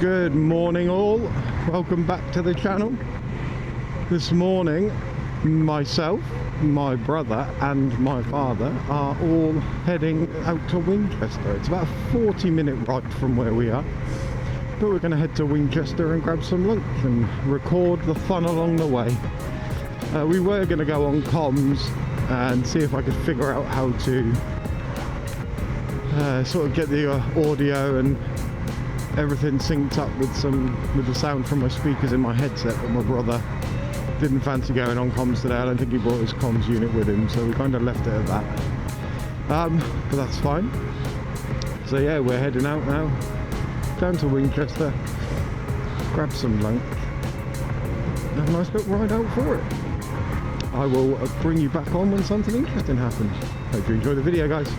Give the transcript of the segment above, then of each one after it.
Good morning all, welcome back to the channel. This morning myself, my brother and my father are all heading out to Winchester. It's about a 40-minute ride from where we are, but we're going to head to Winchester and grab some lunch and record the fun along the way. We were going to go on comms and see if I could figure out how to sort of get the audio and everything synced up with the sound from my speakers in my headset, but my brother didn't fancy going on comms today. I don't think he brought his comms unit with him, so we kind of left it at that. But that's fine. So yeah, we're heading out now, down to Winchester, grab some lunch, and have a nice little ride out for it. I will bring you back on when something interesting happens. Hope you enjoy the video, guys.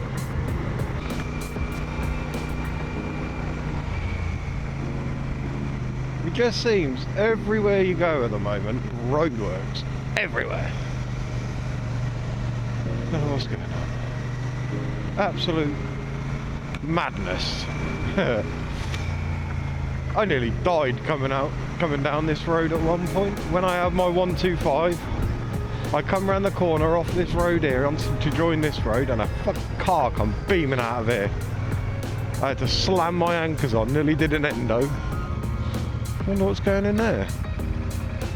It just seems everywhere you go at the moment, roadworks everywhere. I don't know what's going on. Absolute madness. I nearly died coming down this road at one point. When I had my 125, I come round the corner off this road here to join this road, and a fucking car come beaming out of here. I had to slam my anchors on, nearly did an endo. I wonder what's going in there.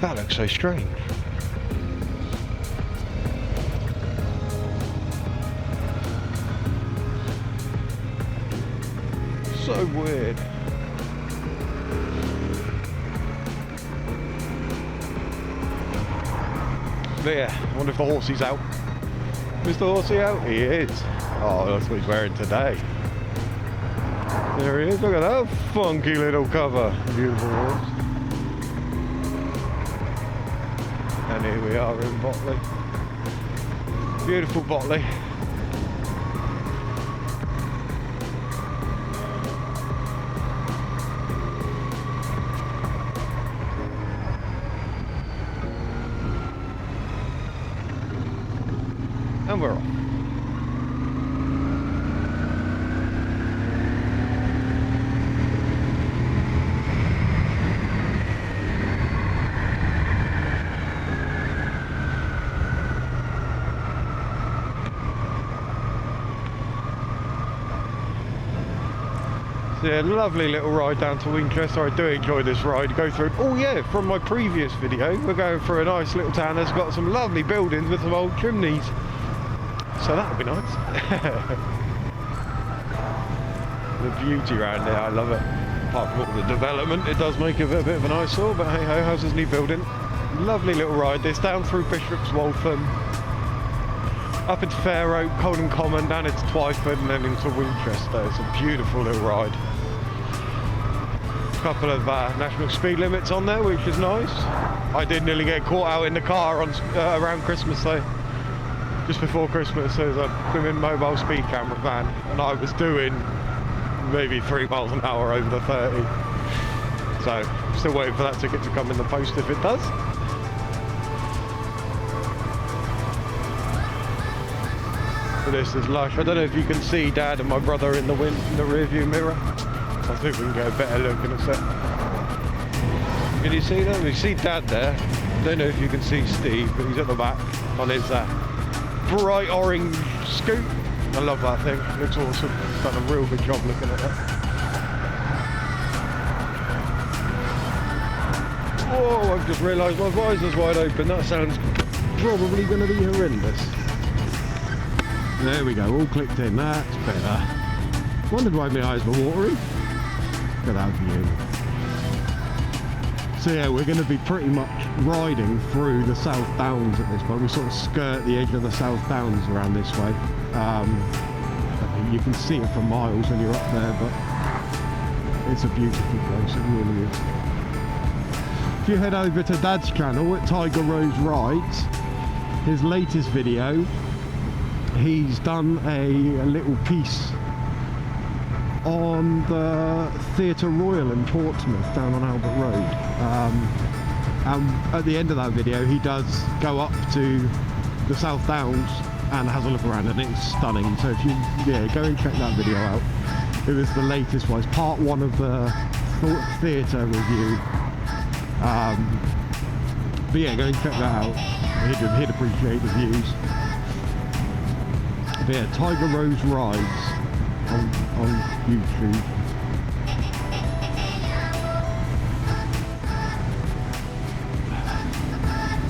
That looks so strange. So weird. There, I wonder if the horsey's out. Mr. Horsey out? He is. Oh, that's what he's wearing today. There he is, look at that funky little cover. Beautiful horse. And here we are in Botley. Beautiful Botley. And we're off. Yeah, lovely little ride down to Winchester. I do enjoy this ride. Go through. Oh yeah, from my previous video, we're going through a nice little town that's got some lovely buildings with some old chimneys. So that'll be nice. The beauty around there, I love it. Apart from all the development, it does make it a bit of an eyesore, but hey ho, how's this new building? Lovely little ride. This down through Bishop's Waltham, up into Fair Oak, Colden Common, down into Twyford, and then into Winchester. It's a beautiful little ride. A couple of national speed limits on there, which is nice. I did nearly get caught out in the car on around Christmas though. Just before Christmas, there's a blooming mobile speed camera van, and I was doing maybe 3 miles an hour over the 30. So, still waiting for that ticket to come in the post if it does. This is lush. I don't know if you can see Dad and my brother in the rear view mirror. I think we can get a better look in a sec. Can you see them? You see Dad there. I don't know if you can see Steve, but he's at the back on his bright orange scoot. I love that thing. It looks awesome. He's done a real good job looking at that. Whoa, I've just realised my visor's wide open. That sounds probably going to be horrendous. There we go, all clicked in, that's better. Wondered why my eyes were watery. Look at that view. So yeah, we're going to be pretty much riding through the South Downs at this point. We sort of skirt the edge of the South Downs around this way. You can see it for miles when you're up there, but it's a beautiful place, it really is. If you head over to Dad's channel at Tiger Rose Rides, his latest video, he's done a little piece on the Theatre Royal in Portsmouth down on Albert Road. And at the end of that video he does go up to the South Downs and has a look around, and it's stunning. So if you go and check that video out. It was the latest one. It's part one of the theatre review. But yeah, go and check that out. He'd appreciate the views. But yeah, Tiger Rose Rides on YouTube.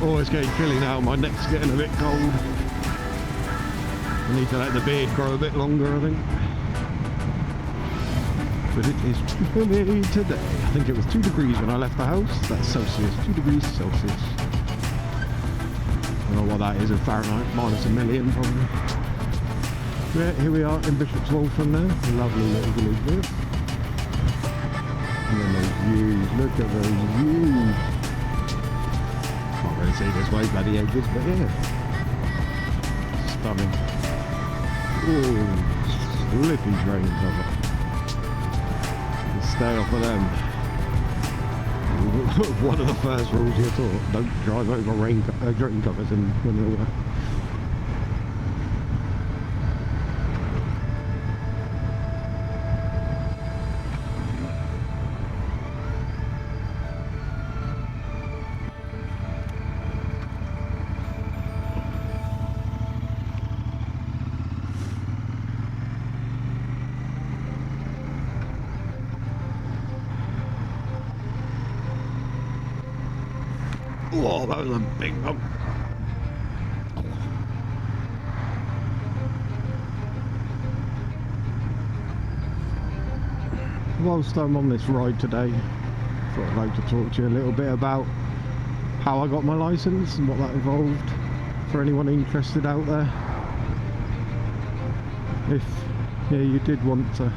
Oh, it's getting chilly now. My neck's getting a bit cold. I need to let the beard grow a bit longer, I think. But it is chilly today. I think it was 2 degrees when I left the house. That's Celsius, 2 degrees Celsius. I don't know what that is in Fahrenheit, minus a million probably. Yeah, here we are in Bishop's Waltham now. Lovely little village there. And then those views, look at those views. Can't really see this way, bloody edges, but yeah. Stunning. Oh, slippy trains of it. Stay off of them. One of the first rules you're taught: don't drive over rain covers when they're wet. Whoa, that was a big bump. Whilst I'm on this ride today, I thought I'd like to talk to you a little bit about how I got my licence and what that involved for anyone interested out there. If you did want to,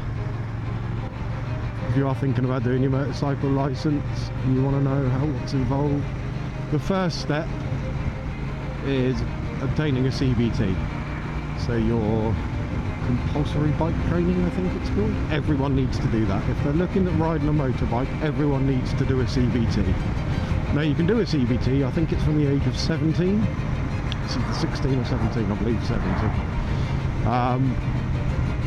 if you are thinking about doing your motorcycle licence and you want to know what's involved, the first step is obtaining a CBT, so your compulsory bike training, I think it's called. Everyone needs to do that. If they're looking at riding a motorbike, everyone needs to do a CBT. Now you can do a CBT, I think it's from the age of 17, it's either 16 or 17, I believe 17. I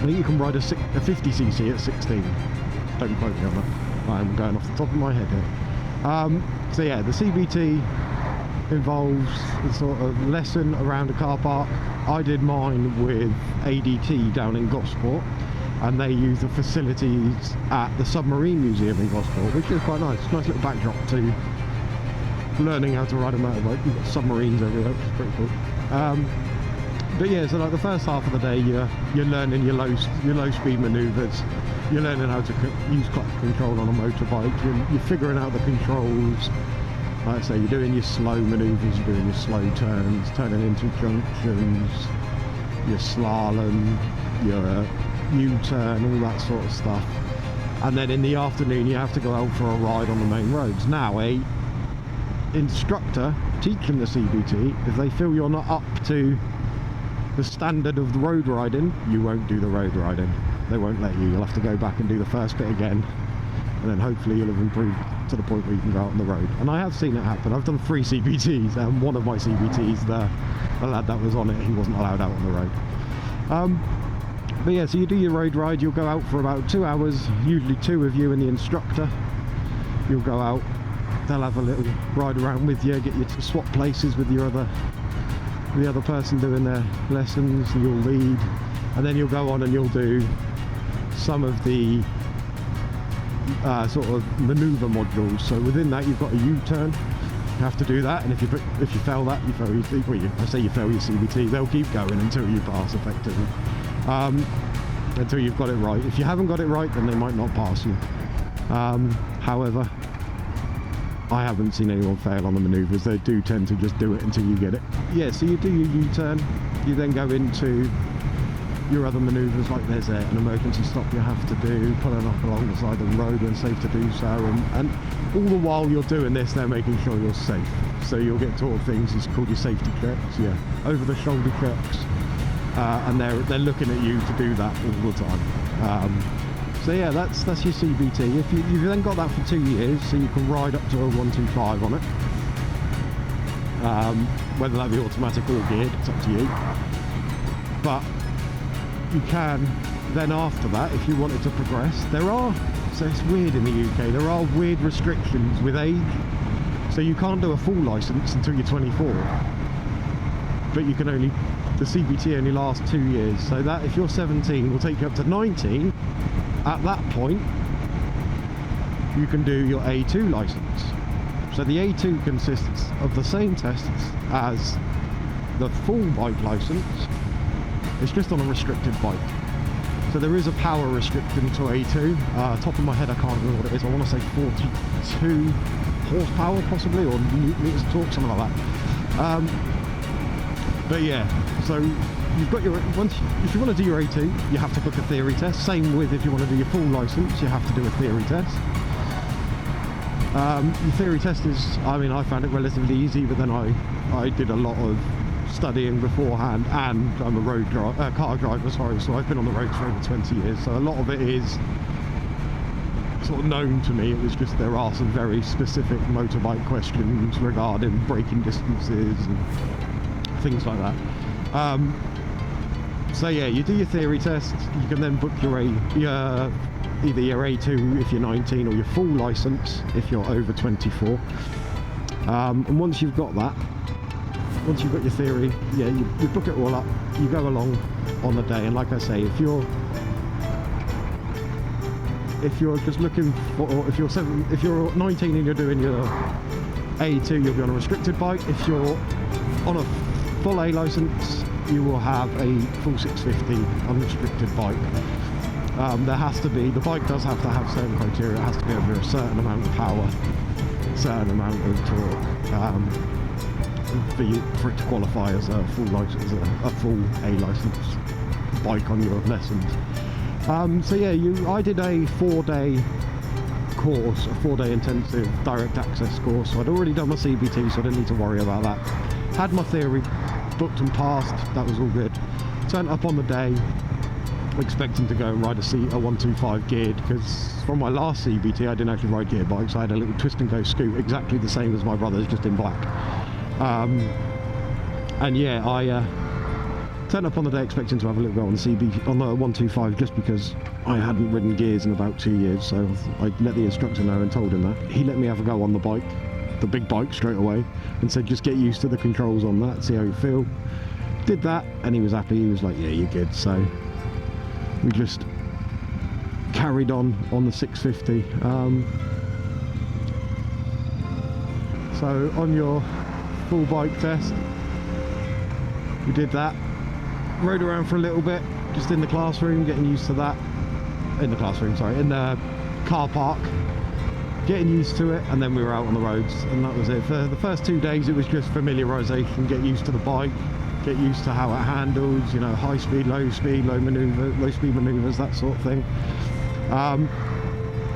think you can ride a 50cc at 16, don't quote me on that, I'm going off the top of my head here. So yeah, the CBT involves a sort of lesson around a car park. I did mine with ADT down in Gosport, and they use the facilities at the Submarine Museum in Gosport, which is quite nice. Nice little backdrop to learning how to ride a motorbike. You've got submarines everywhere, which is pretty cool. But yeah, so like the first half of the day, you're learning your low speed manoeuvres. You're learning how to use clutch control on a motorbike. You're figuring out the controls. Like I say, you're doing your slow manoeuvres, you're doing your slow turns, turning into junctions, your slalom, your U-turn, all that sort of stuff. And then in the afternoon, you have to go out for a ride on the main roads. Now, a instructor teaching the CBT, if they feel you're not up to the standard of the road riding, you won't do the road riding. They won't let you. You'll have to go back and do the first bit again, and then hopefully you'll have improved to the point where you can go out on the road. And I have seen it happen. I've done 3 CBTs, and one of my CBTs, the lad that was on it, he wasn't allowed out on the road. But yeah, so you do your road ride, you'll go out for about 2 hours, usually 2 of you and the instructor. You'll go out, they'll have a little ride around with you, get you to swap places with the other person doing their lessons, and you'll lead, and then you'll go on and you'll do some of the sort of manoeuvre modules. So within that, you've got a U-turn. You have to do that, and if you fail that, you fail your CBT. They'll keep going until you pass, effectively, until you've got it right. If you haven't got it right, then they might not pass you. However, I haven't seen anyone fail on the manoeuvres. They do tend to just do it until you get it. Yeah, so you do your U-turn, you then go into your other manoeuvres, like there's an emergency stop you have to do, pulling up along the side of the road when safe to do so, and all the while you're doing this, they're making sure you're safe. So you'll get taught things, it's called your safety checks, yeah, over the shoulder checks, and they're looking at you to do that all the time. So yeah, that's your CBT. If you've then got that for 2 years, so you can ride up to a 125 on it, whether that be automatic or geared, it's up to you. But you can then after that, if you wanted to progress, so it's weird in the UK, there are weird restrictions with age. So you can't do a full license until you're 24, but you can only, the CBT only lasts 2 years. So that if you're 17, will take you up to 19. At that point, you can do your A2 license. So the A2 consists of the same tests as the full bike license. It's just on a restricted bike. So there is a power restriction to A2. Top of my head, I can't remember what it is. I want to say 42 horsepower possibly, or meters of torque, something like that. But yeah, so you've got your, if you want to do your A2, you have to book a theory test. Same with if you want to do your full license, you have to do a theory test. Your theory test is, I mean, I found it relatively easy, but then I did a lot of studying beforehand, and I'm a car driver, sorry, so I've been on the road for over 20 years, so a lot of it is sort of known to me. It was just there are some very specific motorbike questions regarding braking distances and things like that. So yeah, you do your theory test, you can then book your either your A2 if you're 19 or your full license if you're over 24. And once you've got that, once you've got your theory, yeah, you book it all up, you go along on the day, and like I say, if you're just looking for, if you're 19 and you're doing your A2, you'll be on a restricted bike. If you're on a full A license, you will have a full 650 unrestricted bike. There has to be, the bike does have to have certain criteria. It has to be over a certain amount of power, certain amount of torque, for it to qualify as a full license, a full A license bike on your lessons. So yeah, I did a 4-day course, a 4-day intensive direct access course. So I'd already done my CBT, so I didn't need to worry about that. Had my theory booked and passed, that was all good. Turned up on the day expecting to go and ride a 125 geared, because from my last CBT I didn't actually ride gear bikes. I had a little twist and go scoot exactly the same as my brother's, just in black. And yeah, I turned up on the day expecting to have a little go on the 125, just because I hadn't ridden gears in about 2 years. So I let the instructor know and told him that. He let me have a go on the bike, the big bike, straight away, and said just get used to the controls on that, see how you feel. Did that, and he was happy. He was like, yeah, you're good. So we just carried on the 650. So on your full bike test, we did that, rode around for a little bit, just in the classroom, getting used to that. In the classroom, sorry, in the car park, getting used to it, and then we were out on the roads, and that was it. For the first 2 days, it was just familiarisation, get used to the bike, get used to how it handles, you know, high speed, low speed manoeuvres, that sort of thing.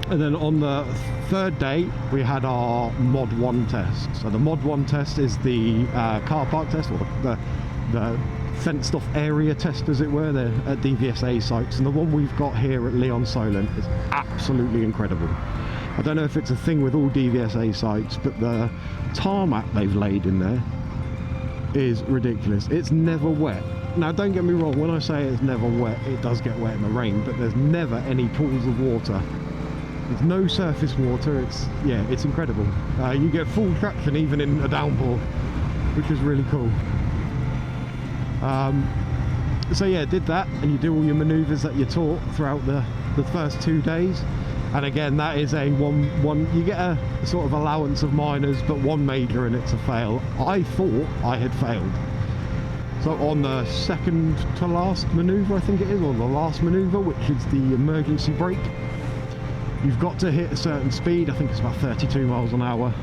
And then on the 3rd day, we had our Mod 1 test. So the Mod 1 test is the car park test, or the fenced off area test, as it were. They're at DVSA sites, and the one we've got here at Leon Solent is absolutely incredible. I don't know if it's a thing with all DVSA sites, but the tarmac they've laid in there is ridiculous. It's never wet. Now don't get me wrong, when I say it's never wet, it does get wet in the rain, but there's never any pools of water. There's no surface water. It's incredible. You get full traction even in a downpour, which is really cool. So yeah, did that, and you do all your manoeuvres that you're taught throughout the first 2 days. And again, that is a one you get a sort of allowance of minors, but one major, and it's a fail. I thought I had failed. So on the second to last manoeuvre, I think it is, or the last manoeuvre, which is the emergency brake, you've got to hit a certain speed. I think it's about 32 miles an hour.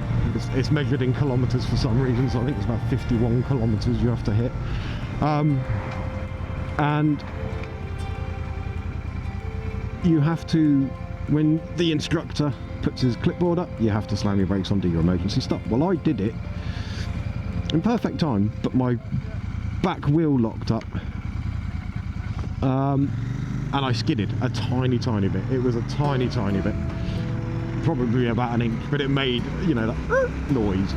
It's measured in kilometres for some reason, so I think it's about 51 kilometres you have to hit. And you have to, when the instructor puts his clipboard up, you have to slam your brakes on, do your emergency stop. Well, I did it in perfect time, but my back wheel locked up, and I skidded a tiny bit. It was a tiny bit, probably about an inch, but it made, you know, that noise.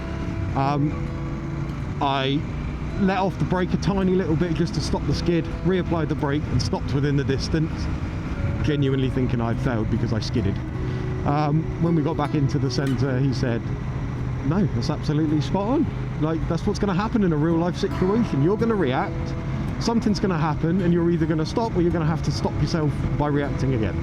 I let off the brake a tiny little bit just to stop the skid, reapplied the brake and stopped within the distance, genuinely thinking I'd failed because I skidded. When we got back into the centre, he said, no, that's absolutely spot on. Like, that's what's going to happen in a real life situation. You're going to react, something's going to happen, and you're either going to stop or you're going to have to stop yourself by reacting again.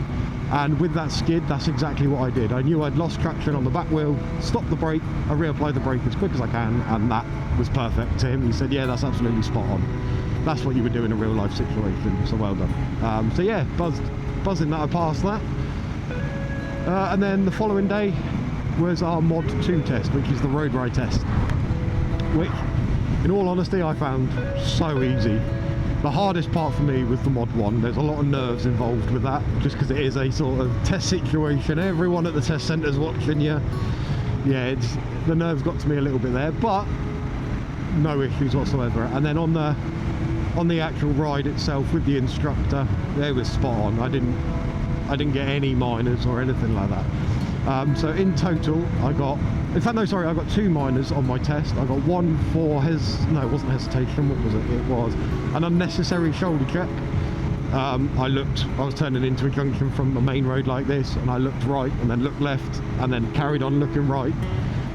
And with that skid, that's exactly what I did. I knew I'd lost traction on the back wheel, stopped the brake, I reapplied the brake as quick as I can, and that was perfect to him. He said, yeah, that's absolutely spot on. That's what you would do in a real life situation, so well done. So yeah, buzzing that I passed that. And then the following day was our Mod 2 test, which is the road ride test, which, in all honesty, I found so easy. The hardest part for me was the Mod 1. There's a lot of nerves involved with that, just because it is a sort of test situation. Everyone at the test centre's watching you. Yeah, the nerves got to me a little bit there, but no issues whatsoever. And then on the actual ride itself with the instructor, it was spot on. I didn't get any minors or anything like that. So in total, I got 2 minors on my test. I got one for no, it wasn't hesitation. What was it? It was an unnecessary shoulder check. I was turning into a junction from a main road like this, and I looked right and then looked left and then carried on looking right.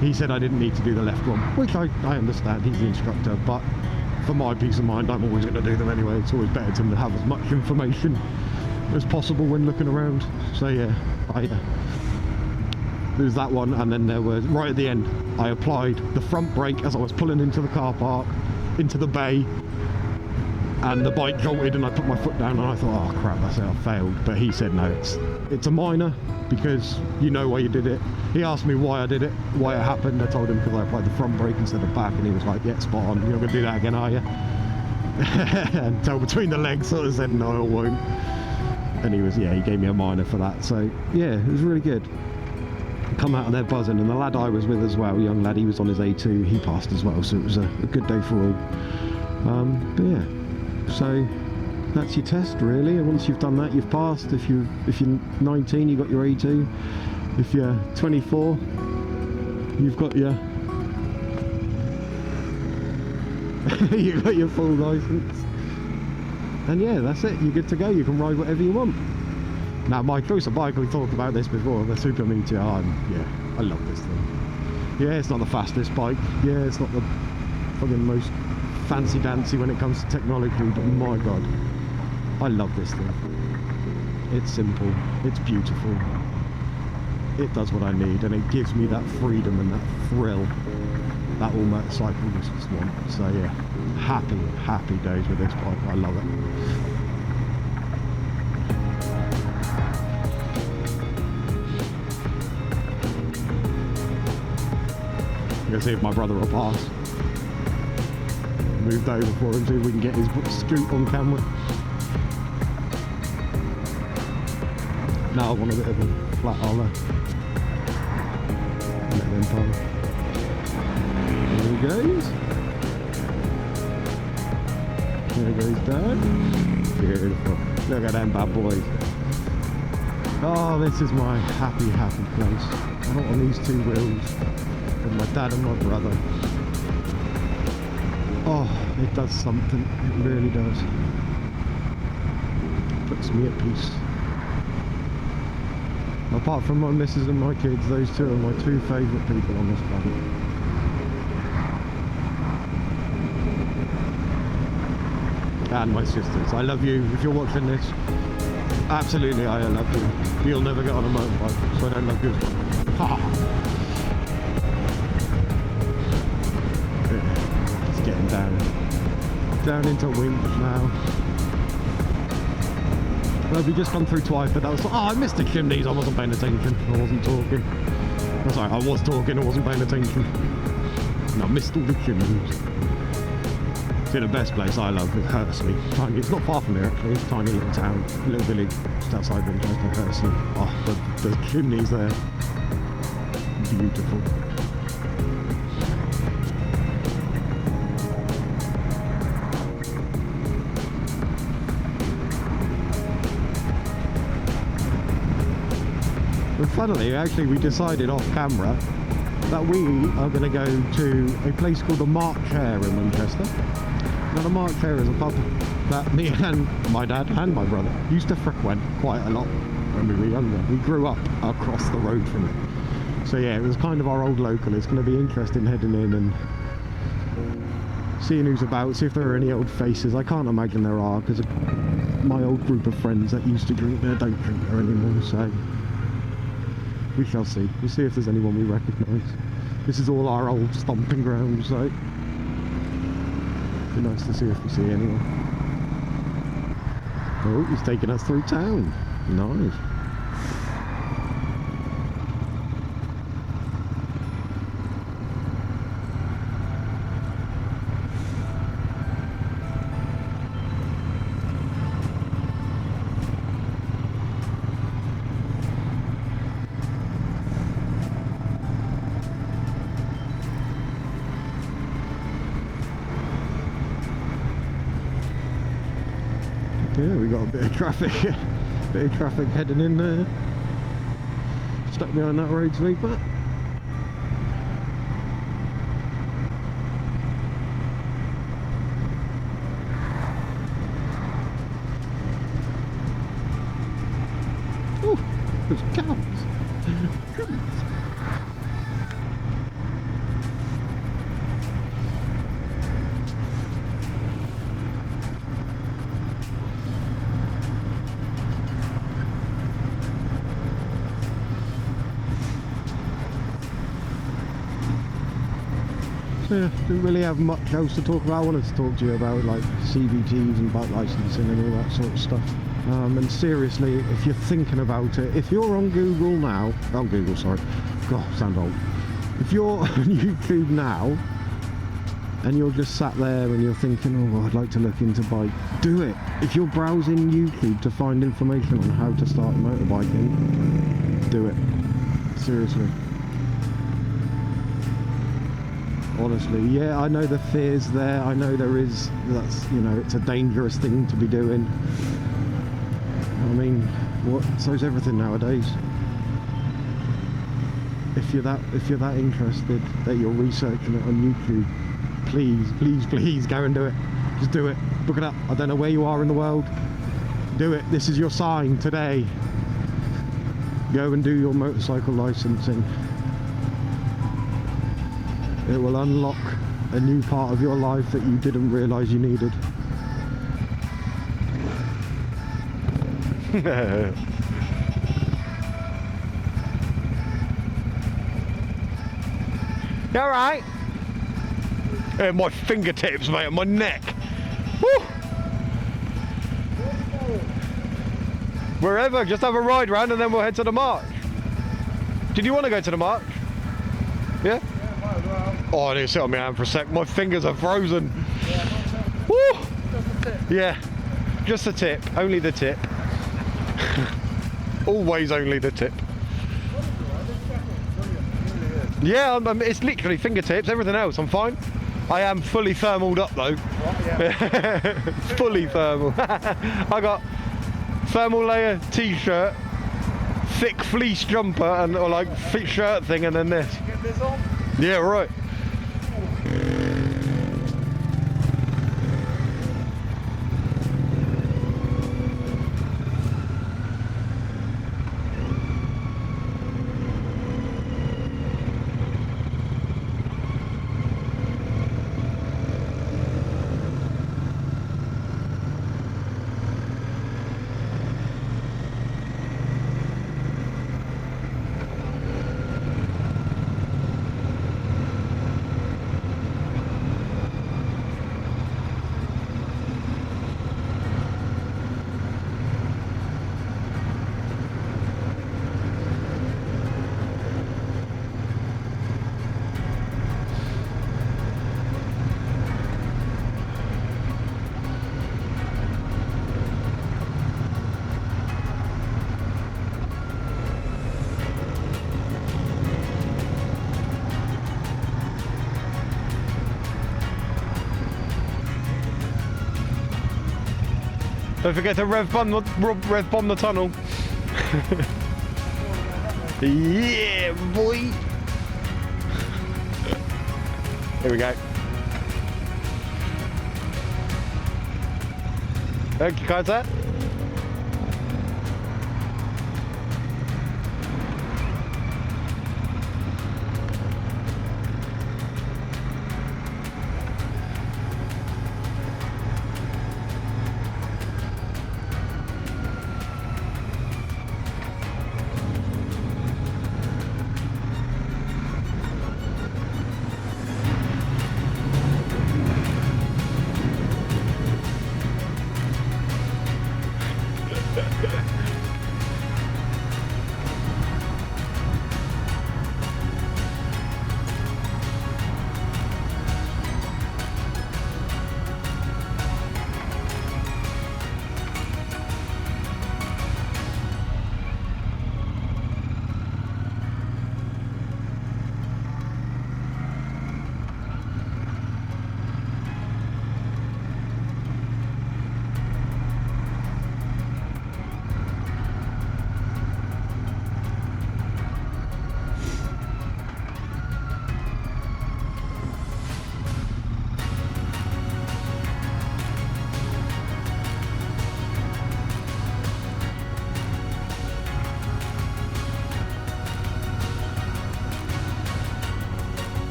He said I didn't need to do the left one, which I understand, he's the instructor, but for my peace of mind, I'm always going to do them anyway. It's always better to have as much information as possible when looking around. So yeah, there's that one. And then there was, right at the end, I applied the front brake as I was pulling into the car park, into the bay, and the bike jolted and I put my foot down and I thought, oh crap, that's it, I failed. But he said no, it's a minor, because you know why you did it. He asked me why I did it, why it happened. I told him because I applied the front brake instead of back, and he was like, yeah, spot on, you're not going to do that again, are you? And Tail Between the Legs sort of said, no, I won't. And he gave me a minor for that. So yeah, it was really good. Come out of there buzzing, and the lad I was with as well, young lad, he was on his A2, he passed as well, so it was a good day for all. But yeah, so that's your test really, and once you've done that, you've passed. If you're 19, you got your A2. If you're 24, you've got your you got your full license, and yeah, that's it, you're good to go. You can ride whatever you want. Now, my choice of bike, we talked about this before, the Super Meteor. I love this thing. Yeah, it's not the fastest bike, yeah, it's not the fucking most fancy dancy when it comes to technology, but my god, I love this thing. It's simple, it's beautiful, it does what I need, and it gives me that freedom and that thrill that all motorcyclists want. So yeah, happy days with this bike. I love it. I'm gonna see if my brother will pass. Moved over for him, see if we can get his scoot on camera. Now I want a bit of a flat Ola. Let them pass. There he goes. There goes Dad. Beautiful. Look at them bad boys. Oh, this is my happy place. Out on these 2 wheels with my dad and my brother. Oh, it does something. It really does. Puts me at peace. Apart from my missus and my kids, those 2 are my 2 favourite people on this planet. And my sisters. I love you. If you're watching this, absolutely I love you. But you'll never get on a motorbike, so I don't love you as well. Ha! Just getting down into winch now. Well, we just gone through twice, but that was, oh, I missed the chimneys, I wasn't paying attention, I wasn't talking. Oh, sorry, I was talking, I wasn't paying attention. And I missed all the chimneys. See, the best place I love is Horsley. Tiny, it's not far from here actually, it's a tiny little town, a little village just outside Winchester, Horsley. Oh, the chimneys there, beautiful. But funnily, actually, we decided off camera that we are going to go to a place called the March Hare in Manchester. Now the March Hare is a pub that me and my dad and my brother used to frequent quite a lot when we were younger. We grew up across the road from it. So yeah, it was kind of our old local. It's going to be interesting heading in and seeing who's about, see if there are any old faces. I can't imagine there are, because my old group of friends that used to drink there don't drink there anymore, so we shall see. We'll see if there's anyone we recognise. This is all our old stomping grounds, so be nice to see if we see anyone. Oh, he's taking us through town. Nice. Yeah, we got a bit of traffic, heading in there. Stuck behind that road sweeper. Oh, there's cows. Yeah, didn't really have much else to talk about. I wanted to talk to you about like CVTs and bike licensing and all that sort of stuff. And seriously, if you're thinking about it, if you're on Google now, God, sound old. If you're on YouTube now and you're just sat there and you're thinking, oh, I'd like to look into bike, do it. If you're browsing YouTube to find information on how to start motorbiking, do it. Seriously. Honestly, yeah, I know the fear's there. I know there is. That's, you know, it's a dangerous thing to be doing. I mean, so's everything nowadays. If you're that interested that you're researching it on YouTube, please go and do it. Just do it. Look it up. I don't know where you are in the world. Do it. This is your sign today. Go and do your motorcycle licensing. It will unlock a new part of your life that you didn't realise you needed. You alright? My fingertips, mate, and my neck. Woo! Wherever, just have a ride round and then we'll head to the march. Did you want to go to the march? Yeah? Oh, I need to sit on my hand for a sec. My fingers are frozen. Yeah, woo! Just the tip. Yeah, just the tip. Only the tip. Always only the tip. Yeah, it's literally fingertips. Everything else, I'm fine. I am fully thermaled up though. Yeah. Fully thermal. I got thermal layer t-shirt, thick fleece jumper, and or like thick shirt thing, and then this. Get this on? Yeah, right. Don't forget to rev bomb the tunnel. Yeah, boy. Here we go. Thank you, Kaiser.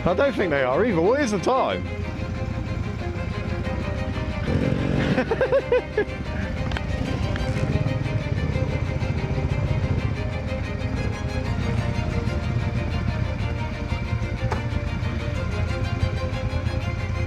I don't think they are either. What is the time?